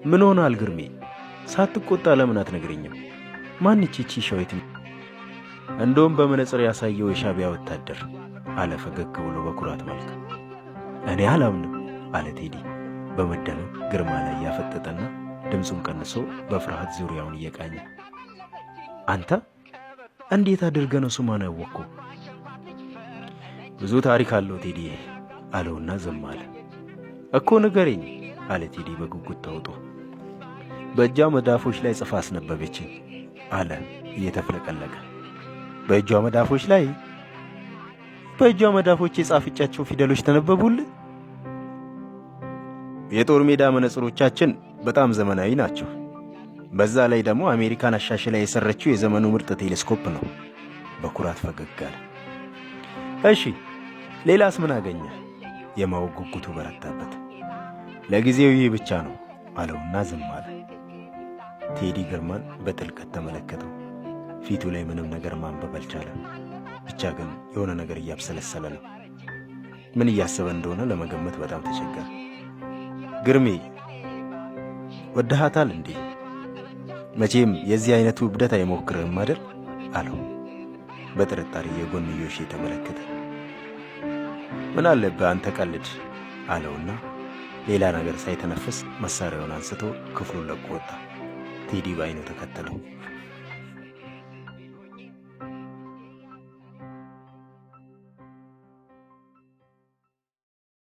ምን ሆነሃል ግርሜ? ሳትቆጣ ለምን አትነግረኝም? ማንች እቺ ሸዊት? እንደውም በመነጽር ያሳየው የሻቢያ ወታደር አለ ፈገግ ብሎ በኩራት መልክ። እኔ አላምንም አለ ቴዲ በመደነቅ ግርማ ላይ ያፈጠጠና ድምፁን ቀንሶ በፍርሃት ዙሪያውን እየቃኘ። አንተ እንዴት አድርገህ ነው ስሟን ያወቅከው? ብዙ ታሪክ አለው ቴዲ አለውና ዝም አለ። እኮ ንገረኝ አለ ቴዲ በጉጉት ተውጦ። በእጇ መዳፎች ላይ ጽፋ አስነበበችኝ አለ እየተፍለቀለቀ። በእጇ መዳፎች ላይ? በእጇ መዳፎች የጻፈቻቸው ፊደሎች ተነበቡልህ? የጦር ሜዳ መነጽሮቻችን በጣም ዘመናዊ ናቸው። በዛ ላይ ደግሞ አሜሪካን አሻሽላ የሰረችው የዘመኑ ምርጥ ቴሌስኮፕ ነው። በኩራት ፈገግ አለ። እሺ ሌላስ ምን አገኘ? የማወቅ ጉጉቱ በረታበት። ለጊዜው ይህ ብቻ ነው አለውና ዝም አለ። ቴዲ ግርማን በጥልቀት ተመለከተው። ፊቱ ላይ ምንም ነገር ማንበብ አልቻለም። ብቻ ግን የሆነ ነገር እያብሰለሰለ ነው። ምን እያሰበ እንደሆነ ለመገመት በጣም ተቸገረ። ግርሜ ወደሃታል እንዴ? መቼም የዚህ አይነቱ እብደት አይሞክርህም አይደል አለው በጥርጣሬ የጎንዮሽ የተመለከተ። ምን አለብህ አንተ ቀልድ አለውና ሌላ ነገር ሳይተነፍስ መሳሪያውን አንስቶ ክፍሉን ለቆ ወጣ። ቴዲ ባይኑ ተከተለው።